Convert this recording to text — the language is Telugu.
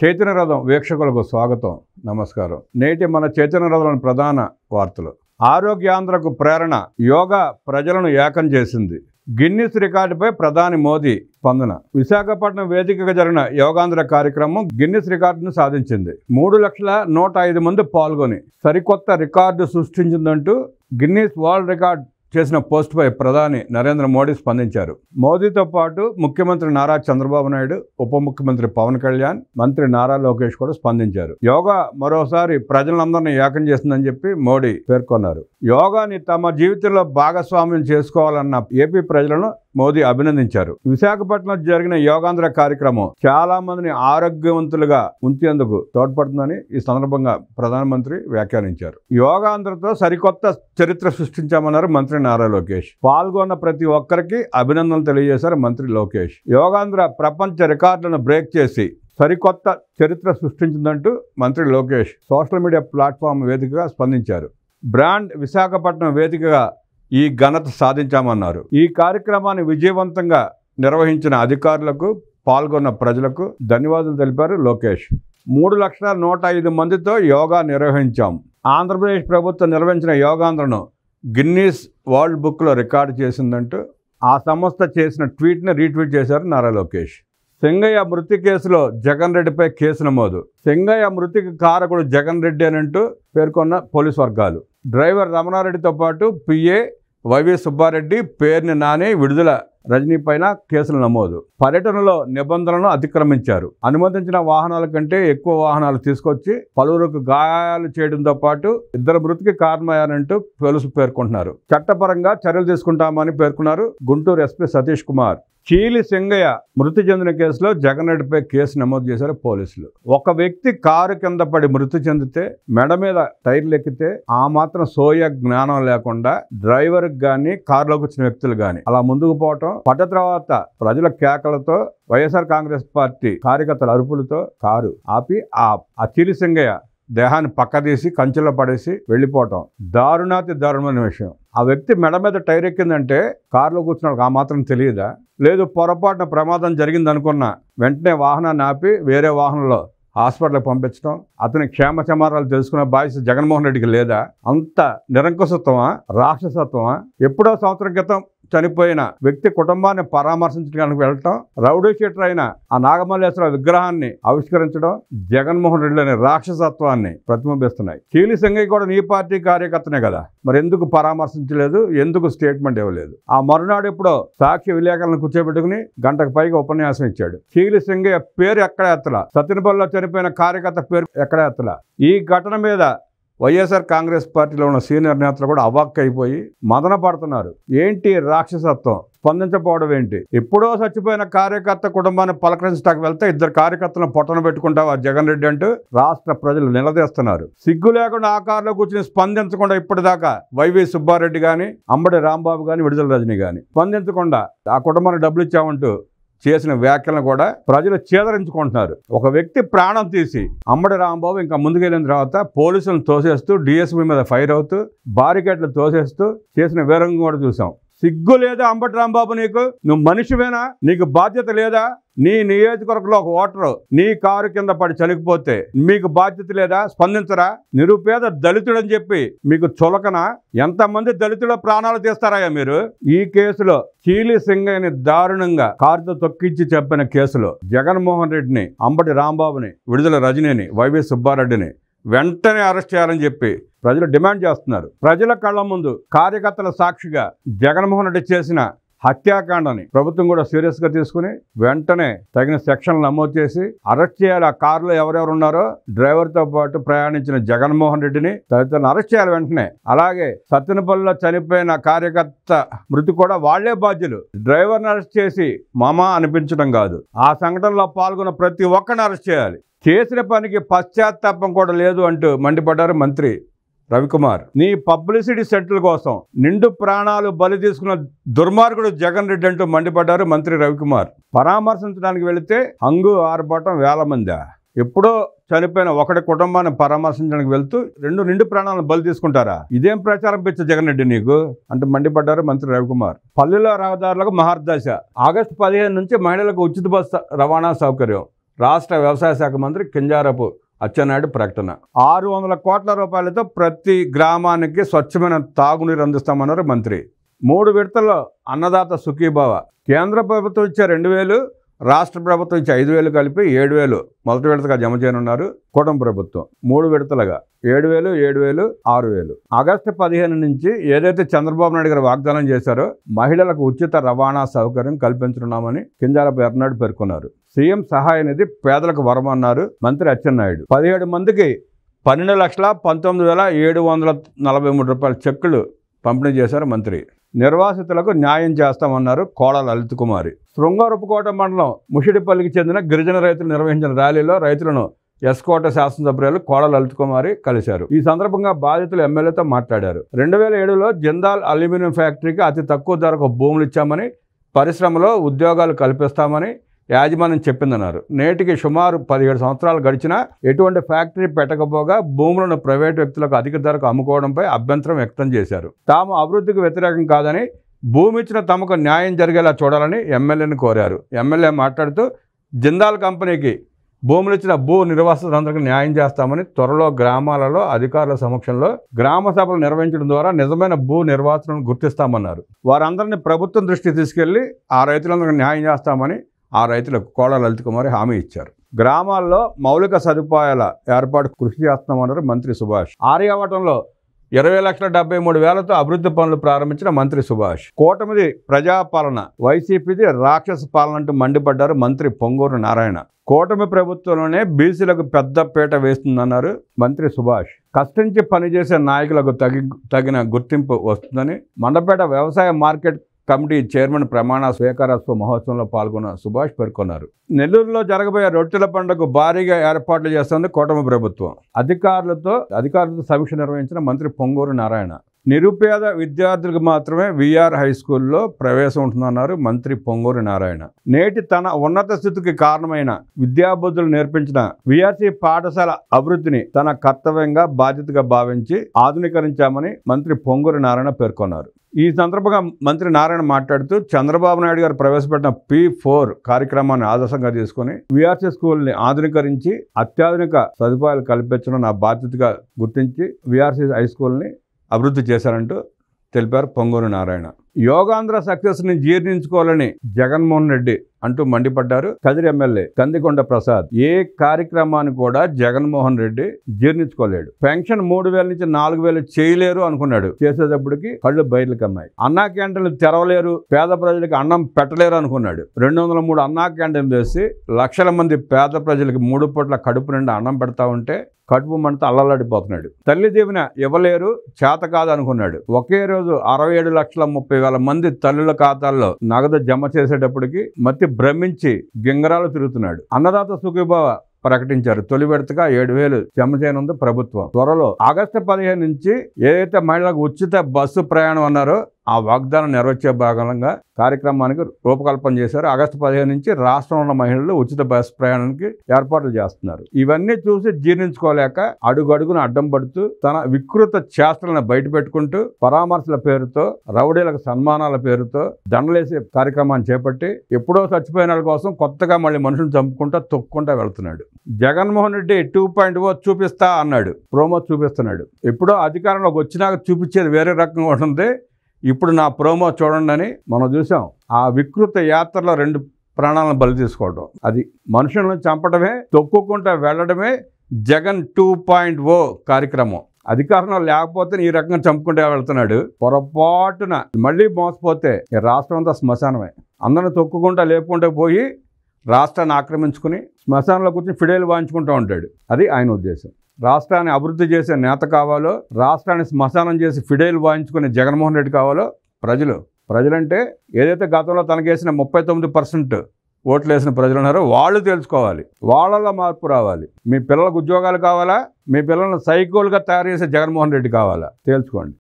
చైతన్య రథం వీక్షకులకు స్వాగతం, నమస్కారం. నేటి మన చైతన్య రథంలోని ప్రధాన వార్తలు. ఆరోగ్యాంధ్రకు ప్రేరణ, యోగా ప్రజలను ఏకం చేసింది. గిన్నిస్ రికార్డుపై ప్రధాని మోదీ స్పందన. విశాఖపట్నం వేదికగా జరిగిన యోగాంధ్ర కార్యక్రమం గిన్నిస్ రికార్డును సాధించింది. 3,01,05 మంది పాల్గొని సరికొత్త రికార్డు సృష్టించిందంటూ గిన్నిస్ వరల్డ్ రికార్డ్ చేసిన పోస్టుపై ప్రధాని నరేంద్ర మోడీ స్పందించారు. మోదీతో పాటు ముఖ్యమంత్రి నారా చంద్రబాబు నాయుడు, ఉప ముఖ్యమంత్రి పవన్ కళ్యాణ్, మంత్రి నారా లోకేష్ కూడా స్పందించారు. యోగా మరోసారి ప్రజలందరినీ ఏకం చేస్తుందని చెప్పి మోడీ పేర్కొన్నారు. యోగాని తమ జీవితంలో భాగస్వామ్యం చేసుకోవాలన్న ఏపీ ప్రజలను మోదీ అభినందించారు. విశాఖపట్నంలో జరిగిన యోగాంధ్ర కార్యక్రమం చాలా మందిని ఆరోగ్యవంతులుగా ఉంచేందుకు తోడ్పడుతుందని ఈ సందర్భంగా ప్రధానమంత్రి వ్యాఖ్యానించారు. యోగాంధ్రతో సరికొత్త చరిత్ర సృష్టించామన్నారు మంత్రి నారా లోకేష్. పాల్గొన్న ప్రతి ఒక్కరికి అభినందనలు తెలియజేశారు మంత్రి లోకేష్. యోగాంధ్ర ప్రపంచ రికార్డులను బ్రేక్ చేసి సరికొత్త చరిత్ర సృష్టించిందంటూ మంత్రి లోకేష్ సోషల్ మీడియా ప్లాట్ఫామ్ వేదికగా స్పందించారు. బ్రాండ్ విశాఖపట్నం వేదికగా ఈ ఘనత సాధించామన్నారు. ఈ కార్యక్రమాన్ని విజయవంతంగా నిర్వహించిన అధికారులకు, పాల్గొన్న ప్రజలకు ధన్యవాదాలు తెలిపారు లోకేష్. 3,01,05 మందితో యోగా నిర్వహించాం. ఆంధ్రప్రదేశ్ ప్రభుత్వం నిర్వహించిన యోగాంధ్రను గిన్నీస్ వరల్డ్ బుక్లో రికార్డు చేసిందంటూ ఆ సంస్థ చేసిన ట్వీట్ని రీట్వీట్ చేశారు నారా లోకేష్. సింగయ్య మృతి కేసులో జగన్ రెడ్డిపై కేసు నమోదు. సింగయ్య మృతికి కారకుడు జగన్ రెడ్డి అనంటూ పేర్కొన్న పోలీసు వర్గాలు. డ్రైవర్ రమణారెడ్డితో పాటు పిఏ వైవి సుబ్బారెడ్డి, పేర్ని నాని, విడుదల రజనీ పైన కేసులు నమోదు. పర్యటనలో నిబంధనలను అతిక్రమించారు. అనుమతించిన వాహనాల కంటే ఎక్కువ వాహనాలు తీసుకొచ్చి పలువురికి గాయాలు చేయడంతో పాటు 2 మృతికి కారణమయ్యారంటూ పోలీసులు పేర్కొంటున్నారు. చట్టపరంగా చర్యలు తీసుకుంటామని పేర్కొన్నారు గుంటూరు ఎస్పీ సతీష్ కుమార్. చీలి సింగయ్య మృతి చెందిన కేసులో జగన్ రెడ్డిపై కేసు నమోదు చేశారు పోలీసులు. ఒక వ్యక్తి కారు కింద పడి మృతి చెందితే, మెడ మీద టైర్లు ఎక్కితే ఆ మాత్రం సోయ జ్ఞానం లేకుండా డ్రైవర్కి కానీ కారులోకి వచ్చిన వ్యక్తులు కానీ అలా ముందుకు పోవటం, పడ్డ తర్వాత ప్రజల కేకలతో, వైఎస్ఆర్ కాంగ్రెస్ పార్టీ కార్యకర్తల అరుపులతో కారు ఆపి ఆ చీలి సింగయ్య దేహాన్ని పక్కదీసి కంచెలో పడేసి వెళ్ళిపోవటం దారుణాతి దారుణమైన విషయం. ఆ వ్యక్తి మెడ మీద టైర్ ఎక్కిందంటే కారులో కూర్చున్నాడు ఆ మాత్రం తెలియదా? లేదు పొరపాటున ప్రమాదం జరిగిందనుకున్న వెంటనే వాహనాన్ని ఆపి వేరే వాహనంలో హాస్పిటల్కి పంపించడం, అతని క్షేమ సమాచారాలు తెలుసుకునే బాధ్యత జగన్మోహన్ రెడ్డికి లేదా? అంత నిరంకుశత్వమా, రాక్షసత్వమా? ఎప్పుడో సంవత్సరం క్రితం చనిపోయిన వ్యక్తి కుటుంబాన్ని పరామర్శించడానికి వెళ్ళటం, రౌడీ షీటర్ అయిన ఆ నాగమల్లేశ్వర విగ్రహాన్ని ఆవిష్కరించడం జగన్మోహన్ రెడ్డి అనే రాక్షసత్వాన్ని ప్రతిబింబిస్తున్నాయి. చీలి సింగయ్య కూడా నీ పార్టీ కార్యకర్తనే కదా, మరి ఎందుకు పరామర్శించలేదు? ఎందుకు స్టేట్మెంట్ ఇవ్వలేదు? ఆ మరునాడు ఎప్పుడో సాక్షి విలేకరులను కూర్చోబెట్టుకుని గంటకు పైగా ఉపన్యాసం ఇచ్చాడు. చీలి సింగయ్య పేరు ఎక్కడ ఎత్తలా, సత్యనపల్లిలో చనిపోయిన కార్యకర్త పేరు ఎక్కడ ఎత్తలా. ఈ ఘటన మీద వైఎస్ఆర్ కాంగ్రెస్ పార్టీలో ఉన్న సీనియర్ నేతలు కూడా అవాక్కైపోయి మదన పడుతున్నారు. ఏంటి రాక్షసత్వం? స్పందించకపోవడం ఏంటి? ఎప్పుడో చచ్చిపోయిన కార్యకర్త కుటుంబాన్ని పలకరించడానికి వెళ్తే 2 కార్యకర్తలను పొట్టన పెట్టుకుంటావా జగన్ రెడ్డి అంటూ రాష్ట్ర ప్రజలు నిలదీస్తున్నారు. సిగ్గు లేకుండా ఆ కారులో కూర్చుని స్పందించకుండా ఇప్పటిదాకా వైవి సుబ్బారెడ్డి కానీ, అంబడి రాంబాబు కానీ, విడుదల రజనీ కానీ స్పందించకుండా ఆ కుటుంబానికి డబ్బులు ఇచ్చామంటూ చేసిన వ్యాఖ్యలను కూడా ప్రజలు చేదరించుకుంటున్నారు. ఒక వ్యక్తి ప్రాణం తీసి అంబడి రాంబాబు ఇంకా ముందుకెళ్ళిన తర్వాత పోలీసులను తోసేస్తూ, డిఎస్పీ మీద ఫైర్ అవుతూ, బారికేట్లు తోసేస్తూ చేసిన వీరంగం కూడా చూసాం. సిగ్గు లేదా అంబటి రాంబాబు? నువ్వు మనిషివేనా? నీకు బాధ్యత లేదా? నీ నియోజకవర్గంలో ఒక ఓటరు నీ కారు కింద పడి చనిపోతే మీకు బాధ్యత లేదా? స్పందించరా? నిరుపేద దళితుడని చెప్పి మీకు చులకన? ఎంతమంది దళితుల ప్రాణాలు తీస్తారా మీరు? ఈ కేసులో చీలి సింగయ్యని దారుణంగా కారుతో తొక్కించి చెప్పిన కేసులో జగన్మోహన్ రెడ్డిని, అంబటి రాంబాబుని, విడుదల రజనీని, వైవి సుబ్బారెడ్డిని వెంటనే అరెస్ట్ చేయాలని చెప్పి ప్రజలు డిమాండ్ చేస్తున్నారు. ప్రజల కళ్ళ ముందు కార్యకర్తల సాక్షిగా జగన్మోహన్ రెడ్డి చేసిన హత్యాకాండని ప్రభుత్వం కూడా సీరియస్గా తీసుకుని వెంటనే తగిన సెక్షన్లు నమోదు చేసి అరెస్ట్ చేయాలి. ఆ కారులో ఎవరెవరు ఉన్నారో డ్రైవర్తో పాటు ప్రయాణించిన జగన్మోహన్ రెడ్డిని తదితరులను అరెస్ట్ చేయాలి వెంటనే. అలాగే సత్తెనపల్లిలో చనిపోయిన కార్యకర్త మృతి కూడా వాళ్లే బాధ్యులు. డ్రైవర్ని అరెస్ట్ చేసి మామా అనిపించడం కాదు, ఆ సంఘటనలో పాల్గొన్న ప్రతి ఒక్కరిని అరెస్ట్ చేయాలి. చేసిన పనికి పశ్చాత్తాపం కూడా లేదు అంటూ మండిపడ్డారు మంత్రి రవికుమార్. నీ పబ్లిసిటీ సెంట్ల కోసం నిండు ప్రాణాలు బలి తీసుకున్న దుర్మార్గుడు జగన్ రెడ్డి అంటూ మండిపడ్డారు మంత్రి రవికుమార్. పరామర్శించడానికి వెళితే హంగు ఆర్భాటం వేల మంది. ఎప్పుడో చనిపోయిన ఒకటి కుటుంబాన్ని పరామర్శించడానికి వెళ్తూ 2 నిండు ప్రాణాలను బలి తీసుకుంటారా? ఇదేం ప్రచారం పిచ్చ జగన్ రెడ్డి నీకు అంటూ మండిపడ్డారు మంత్రి రవికుమార్. పల్లెల రహదారులకు మహర్దశ. ఆగస్టు 15 నుంచి మహిళలకు ఉచిత బస్సు రవాణా సౌకర్యం. రాష్ట్ర వ్యవసాయ శాఖ మంత్రి కింజారపు అచ్చెన్నాయుడు ప్రకటన. 600 కోట్ల రూపాయలతో ప్రతి గ్రామానికి స్వచ్ఛమైన తాగునీరు అందిస్తామన్నారు మంత్రి. 3 విడతల్లో అన్నదాత సుఖీభవ. కేంద్ర ప్రభుత్వం ఇచ్చే 2,000, రాష్ట్ర ప్రభుత్వం ఇచ్చే 5,000 కలిపి 7,000 మొదటి విడతగా జమ చేయనున్నారు కూటమి ప్రభుత్వం. 3 విడతలుగా 7,000, 7,000, 6,000. ఆగస్టు 15 నుంచి ఏదైతే చంద్రబాబు నాయుడు గారు వాగ్దానం చేశారో మహిళలకు ఉచిత రవాణా సౌకర్యం కల్పించనున్నామని కింజారపు ఎర్రనాయుడు పేర్కొన్నారు. సీఎం సహాయ నిధి పేదలకు వరమన్నారు మంత్రి అచ్చెన్నాయుడు. 17 మందికి 12,19,743 రూపాయల చెక్కులు పంపిణీ చేశారు మంత్రి. నిర్వాసితులకు న్యాయం చేస్తామన్నారు కోడ లలిత్ కుమారి. శృంగారపుకోట మండలం ముషిడిపల్లికి చెందిన గిరిజన రైతులు నిర్వహించిన ర్యాలీలో రైతులను ఎస్కోట శాసనసభ్యులు కోడ లలిత్ కుమారి కలిశారు. ఈ సందర్భంగా బాధితులు ఎమ్మెల్యేతో మాట్లాడారు. 2007లో జిందాల్ అల్యూమినియం ఫ్యాక్టరీకి అతి తక్కువ ధరకు భూములు ఇచ్చామని, పరిశ్రమలో ఉద్యోగాలు కల్పిస్తామని యాజమాన్యం చెప్పిందన్నారు. నేటికి సుమారు 17 సంవత్సరాలు గడిచినా ఎటువంటి ఫ్యాక్టరీ పెట్టకపోగా భూములను ప్రైవేటు వ్యక్తులకు అధిక ధరకు అమ్ముకోవడంపై అభ్యంతరం వ్యక్తం చేశారు. తాము అభివృద్ధికి వ్యతిరేకం కాదని, భూమి ఇచ్చిన తమకు న్యాయం జరిగేలా చూడాలని ఎమ్మెల్యేని కోరారు. ఎమ్మెల్యే మాట్లాడుతూ జిందాల్ కంపెనీకి భూములు ఇచ్చిన భూ నిర్వాసితులందరికీ న్యాయం చేస్తామని, త్వరలో గ్రామాలలో అధికారుల సమక్షంలో గ్రామ సభలు నిర్వహించడం ద్వారా నిజమైన భూ నిర్వాసులను గుర్తిస్తామన్నారు. వారందరినీ ప్రభుత్వం దృష్టికి తీసుకెళ్లి ఆ రైతులందరికీ న్యాయం చేస్తామని ఆ రైతులకు కోడ లలిత్ కుమారి హామీ ఇచ్చారు. గ్రామాల్లో మౌలిక సదుపాయాల ఏర్పాటు కృషి చేస్తామన్నారు మంత్రి సుభాష్. ఆర్యావటంలో 20,73,000తో అభివృద్ధి పనులు ప్రారంభించిన మంత్రి సుభాష్. కూటమిది ప్రజాపాలన, వైసీపీది రాక్షస పాలన అంటూ మండిపడ్డారు మంత్రి పొంగూరు నారాయణ. కూటమి ప్రభుత్వంలోనే బీసీలకు పెద్ద పీట వేస్తుందన్నారు మంత్రి సుభాష్. కష్టించి పనిచేసే నాయకులకు తగిన గుర్తింపు వస్తుందని మండపేట వ్యవసాయ మార్కెట్ కమిటీ చైర్మన్ ప్రమాణ స్వీకారోత్సవ మహోత్సవంలో పాల్గొన్న సుభాష్ పేర్కొన్నారు. నెల్లూరులో జరగబోయే రొట్టెల పండుగకు భారీగా ఏర్పాట్లు చేస్తోంది కూటమి ప్రభుత్వం. అధికారులతో సమీక్ష నిర్వహించిన మంత్రి పొంగూరు నారాయణ. నిరుపేద విద్యార్థులకు మాత్రమే విఆర్ హై స్కూల్లో ప్రవేశం ఉంటుందన్నారు మంత్రి పొంగూరు నారాయణ. నేటి తన ఉన్నత స్థితికి కారణమైన విద్యాబుద్ధులు నేర్పించిన విఆర్సీ పాఠశాల అభివృద్ధిని తన కర్తవ్యంగా బాధ్యతగా భావించి ఆధునీకరించామని మంత్రి పొంగూరు నారాయణ పేర్కొన్నారు. ఈ సందర్భంగా మంత్రి నారాయణ మాట్లాడుతూ చంద్రబాబు నాయుడు గారు ప్రవేశపెట్టిన P4 కార్యక్రమాన్ని ఆదర్శంగా తీసుకుని విఆర్సీ స్కూల్ని ఆధునీకరించి అత్యాధునిక సదుపాయాలు కల్పించడం నా బాధ్యతగా గుర్తించి విఆర్సీ హై స్కూల్ని అభివృద్ధి చేశారంటూ తెలిపారు పొంగూరు నారాయణ. యోగాంధ్ర సక్సెస్ని జీర్ణించుకోవాలని జగన్మోహన్ రెడ్డి అంటూ మండిపడ్డారు కదిరి ఎమ్మెల్యే కందికొండ ప్రసాద్. ఏ కార్యక్రమాన్ని కూడా జగన్మోహన్ రెడ్డి జీర్ణించుకోలేడు. పెన్షన్ 3,000 నుంచి 4,000 చేయలేరు అనుకున్నాడు. చేసేటప్పటికి కళ్ళు బయర్లు కమ్మాయి. అన్నా క్యాంటీన్లు తెరవలేరు, పేద ప్రజలకు అన్నం పెట్టలేరు అనుకున్నాడు. 203 అన్నా క్యాంటీన్లు చేసి లక్షల మంది పేద ప్రజలకు 3 పూట్ల కడుపు నిండా అన్నం పెడతా ఉంటే కడుపు మంట అల్లలాడిపోతున్నాడు. తల్లి దీవెన ఇవ్వలేరు, చేత కాదు అనుకున్నాడు. ఒకే రోజు 67,30,000 మంది తల్లుల ఖాతాల్లో నగదు జమ చేసేటప్పటికి మతి భ్రమించి గింగరాలు తిరుగుతున్నాడు. అన్నదాత సుఖీభవ ప్రకటించారు. తొలి విడతగా 7,000 జమ చేయనుంది ప్రభుత్వం. త్వరలో ఆగస్టు 15 నుంచి ఏదైతే మహిళలకు ఉచిత బస్సు ప్రయాణం అన్నారో ఆ వాగ్దానం నెరవేర్చే భాగంగా కార్యక్రమానికి రూపకల్పన చేశారు. ఆగస్టు 15 నుంచి రాష్ట్రంలో ఉన్న మహిళలు ఉచిత బస్సు ప్రయాణానికి ఏర్పాట్లు చేస్తున్నారు. ఇవన్నీ చూసి జీర్ణించుకోలేక అడుగడుగున అడ్డం పడుతూ తన వికృత చేష్టలను బయట పెట్టుకుంటూ పరామర్శల పేరుతో, రౌడీలకు సన్మానాల పేరుతో దండలేసే కార్యక్రమాన్ని చేపట్టి ఎప్పుడో చచ్చిపోయిన వాళ్ళ కోసం కొత్తగా మళ్ళీ మనుషులు చంపుకుంటా తొక్కుంటా వెళ్తున్నాడు. జగన్మోహన్ రెడ్డి 2.0 చూపిస్తా అన్నాడు. ప్రోమో చూపిస్తున్నాడు. ఎప్పుడో అధికారంలోకి వచ్చినాక చూపించేది వేరే రకంగా ఉంటుంది. ఇప్పుడు నా ప్రోమో చూడండి అని మనం చూసాం. ఆ వికృత యాత్రలో 2 ప్రాణాలను బలి తీసుకోవడం, అది మనుషులను చంపడమే, తొక్కుకుంటా వెళ్ళడమే జగన్ 2.0 కార్యక్రమం. అధికారంలో లేకపోతే ఈ రకంగా చంపుకుంటే వెళ్తున్నాడు. పొరపాటున మళ్ళీ మోసపోతే రాష్ట్రం అంతా శ్మశానమే. అందరిని తొక్కుకుంటా లేపుకుంటూ పోయి రాష్ట్రాన్ని ఆక్రమించుకుని శ్మశానంలో కూర్చొని ఫిడేలు వాయించుకుంటూ ఉంటాడు. అది ఆయన ఉద్దేశం. రాష్ట్రాన్ని అభివృద్ధి చేసే నేత కావాలో, రాష్ట్రాన్ని శ్మశానం చేసి ఫిడేలు వాయించుకునే జగన్మోహన్ రెడ్డి కావాలో ప్రజలంటే ఏదైతే గతంలో తనకేసిన 39% ఓట్లు వేసిన ప్రజలు ఉన్నారో వాళ్ళు తెలుసుకోవాలి. వాళ్ళలో మార్పు రావాలి. మీ పిల్లలకు ఉద్యోగాలు కావాలా, మీ పిల్లలను సైకోలుగా తయారు చేసే జగన్మోహన్ రెడ్డి కావాలా, తేల్చుకోండి.